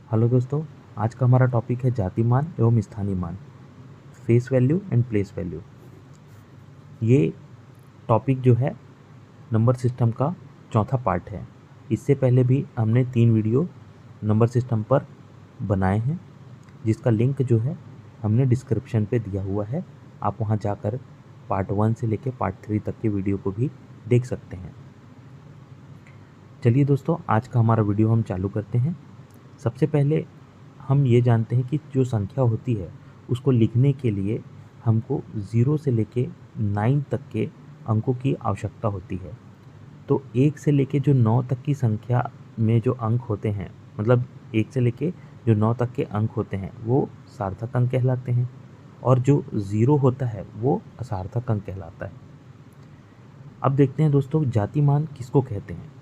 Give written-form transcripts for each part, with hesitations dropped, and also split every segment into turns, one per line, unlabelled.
Hello दोस्तों, आज का हमारा टॉपिक है जातिमान एवं स्थानीय मान, face value and place value. ये टॉपिक जो है नंबर सिस्टम का चौथा पार्ट है। इससे पहले भी हमने 3 वीडियो नंबर सिस्टम पर बनाए हैं, जिसका लिंक जो है हमने डिस्क्रिप्शन पे दिया हुआ है। आप वहाँ जाकर पार्ट 1 से लेकर पार्ट 3 तक के वीडियो को भी देख सकते हैं। चलिए दोस्तों, आज का हमारा वीडियो हम चालू करते हैं। सबसे पहले हम ये जानते हैं कि जो संख्या होती है उसको लिखने के लिए हमको 0 से लेके 9 तक के अंकों की आवश्यकता होती है। तो 1 से लेके जो 9 तक की संख्या में जो अंक होते हैं, मतलब 1 से लेके जो 9 तक के अंक होते हैं वो सार्थक अंक कहलाते हैं, और जो 0 होता है वो असार्थक अंक कहलाता है। अब देखते हैं दोस्तों, जातिमान किसको कहते हैं।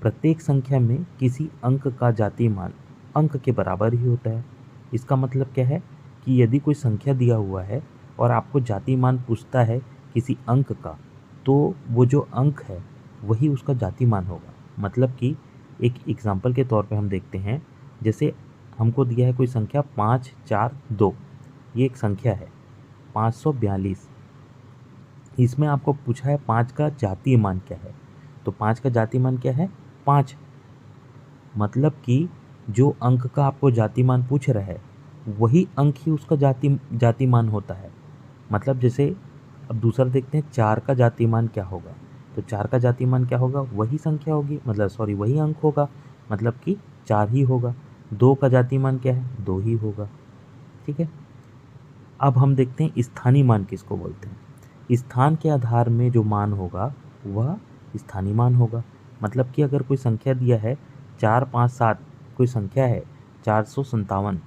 प्रत्येक संख्या में किसी अंक का जातिमान अंक के बराबर ही होता है। इसका मतलब क्या है कि यदि कोई संख्या दिया हुआ है और आपको जातिमान पूछता है किसी अंक का, तो वो जो अंक है वही उसका जातिमान होगा। मतलब कि एक एग्जाम्पल के तौर पे हम देखते हैं, जैसे हमको दिया है कोई संख्या 542, ये एक संख्या है 542। इसमें आपको पूछा है 5 का जातीय मान क्या है। तो 5 का जातीय मान क्या है? 5। मतलब कि जो अंक का आपको जातिमान पूछ रहा है वही अंक ही उसका जातिमान होता है। मतलब जैसे अब दूसरा देखते हैं, 4 का जातिमान क्या होगा। तो 4 का जातिमान क्या होगा? वही संख्या होगी, मतलब सॉरी वही अंक होगा, मतलब कि 4 ही होगा। 2 का जातिमान क्या है? 2 ही होगा। ठीक है। अब हम देखते हैं स्थानीय मान किसको बोलते हैं। स्थान के आधार में जो मान होगा वह स्थानीय मान होगा। मतलब कि अगर कोई संख्या दिया है 457, कोई संख्या है 457,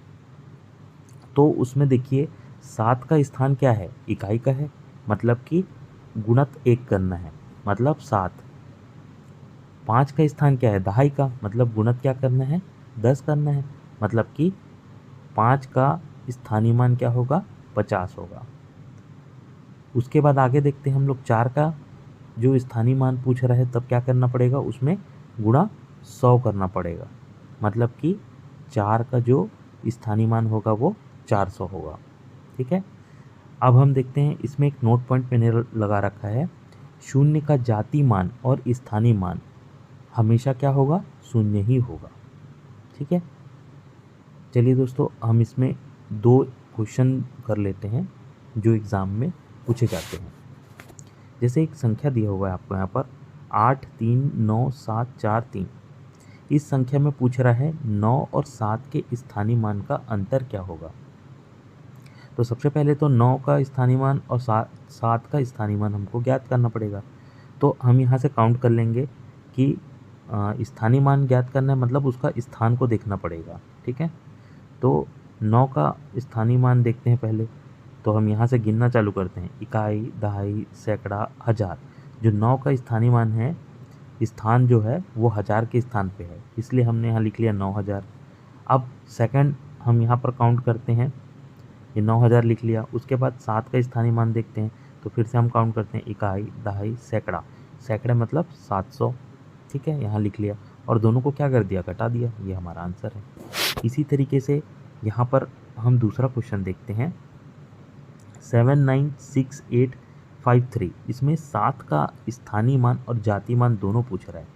तो उसमें देखिए 7 का स्थान क्या है? इकाई का है, मतलब कि गुणत 1 करना है, मतलब 7। 5 का स्थान क्या है? दहाई का, मतलब गुणत क्या करना है? 10 करना है, मतलब कि 5 का स्थानीय मान क्या होगा? 50 होगा। उसके बाद आगे देखते हैं हम लोग, 4 का जो स्थानीय मान पूछ रहा है तब क्या करना पड़ेगा? उसमें गुणा 100 करना पड़ेगा, मतलब कि 4 का जो स्थानीय मान होगा वो 400 होगा। ठीक है। अब हम देखते हैं, इसमें एक नोट पॉइंट मैंने लगा रखा है, शून्य का जाति मान और स्थानीय मान हमेशा क्या होगा? शून्य ही होगा। ठीक है। चलिए दोस्तों, हम इसमें 2 क्वेश्चन कर लेते हैं जो एग्ज़ाम में पूछे जाते हैं। जैसे एक संख्या दिया हुआ है आपको यहाँ पर 8394743। इस संख्या में पूछ रहा है 9 और 7 के स्थानीय मान का अंतर क्या होगा। तो सबसे पहले तो 9 का स्थानीय मान और 7 का स्थानीय मान हमको ज्ञात करना पड़ेगा। तो हम यहाँ से काउंट कर लेंगे कि स्थानीय मान ज्ञात करना है, मतलब उसका स्थान को देखना पड़ेगा। ठीक है। तो 9 का स्थानीय मान देखते हैं पहले। तो हम यहाँ से गिनना चालू करते हैं, इकाई, दहाई, सैकड़ा, हज़ार। जो 9 का स्थानीय मान है, स्थान जो है वो हज़ार के स्थान पे है, इसलिए हमने यहाँ लिख लिया 9000। अब सेकंड हम यहाँ पर काउंट करते हैं, ये 9000 लिख लिया। उसके बाद 7 का स्थानीय मान देखते हैं, तो फिर से हम काउंट करते हैं, इकाई, दहाई, सैकड़ा। सैकड़े मतलब 700। ठीक है, यहाँ लिख लिया और दोनों को क्या कर दिया? घटा दिया। ये हमारा आंसर है। इसी तरीके से यहाँ पर हम दूसरा क्वेश्चन देखते हैं, 796853। इसमें 7 का स्थानीय मान और जातीय मान दोनों पूछ रहा है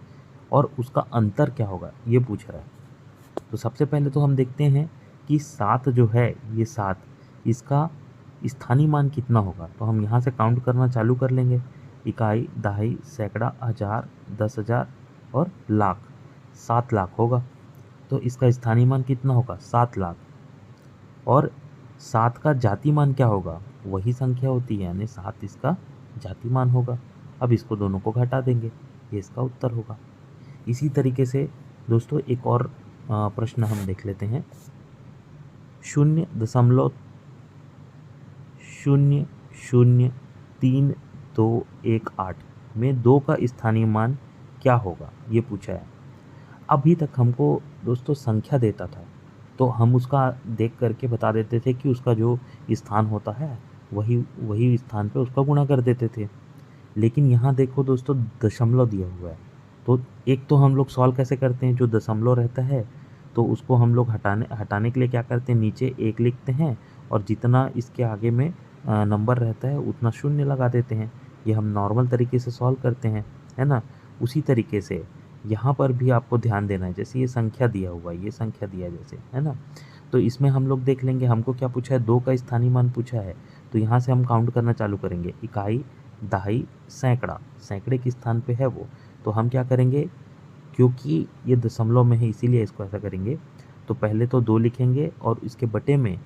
और उसका अंतर क्या होगा ये पूछ रहा है। तो सबसे पहले तो हम देखते हैं कि 7 जो है, ये 7, इसका स्थानीय मान कितना होगा। तो हम यहाँ से काउंट करना चालू कर लेंगे, इकाई, दहाई, सैकड़ा, हज़ार, 10,000 और लाख। 7 लाख होगा। तो इसका स्थानीय मान कितना होगा? 7 लाख। और 7 का जाति मान क्या होगा? वही संख्या होती है, यानी 7 इसका जाति मान होगा। अब इसको दोनों को घटा देंगे, ये इसका उत्तर होगा। इसी तरीके से दोस्तों एक और प्रश्न हम देख लेते हैं, 0.003218 में 2 का स्थानीय मान क्या होगा ये पूछा है। अभी तक हमको दोस्तों संख्या देता था तो हम उसका देख करके बता देते थे कि उसका जो स्थान होता है वही वही स्थान पे उसका गुणा कर देते थे। लेकिन यहाँ देखो दोस्तों, दशमलव दिया हुआ है। तो एक तो हम लोग सॉल्व कैसे करते हैं, जो दशमलव रहता है तो उसको हम लोग हटाने के लिए क्या करते हैं, नीचे 1 लिखते हैं और जितना इसके आगे में नंबर रहता है उतना शून्य लगा देते हैं। ये हम नॉर्मल तरीके से सॉल्व करते हैं, है ना। उसी तरीके से यहाँ पर भी आपको ध्यान देना है। जैसे ये संख्या दिया हुआ है, ये संख्या दिया है जैसे, है ना। तो इसमें हम लोग देख लेंगे, हमको क्या पूछा है, 2 का स्थानीय मान पूछा है। तो यहाँ से हम काउंट करना चालू करेंगे, इकाई, दहाई, सैकड़ा, सैकड़े के स्थान पे है वो। तो हम क्या करेंगे, क्योंकि ये दशमलव में है इसीलिए इसको ऐसा करेंगे। तो पहले तो 2 लिखेंगे और इसके बटे में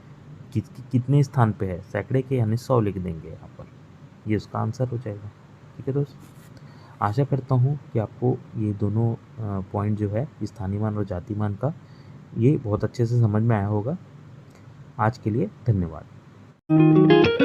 कितने स्थान पे है, सैकड़े के, यानी 100 लिख देंगे यहाँ पर। ये उसका आंसर हो जाएगा। ठीक है दोस्त, आशा करता हूँ कि आपको ये दोनों पॉइंट जो है स्थानीय मान और जाति मान का, ये बहुत अच्छे से समझ में आया होगा। आज के लिए धन्यवाद।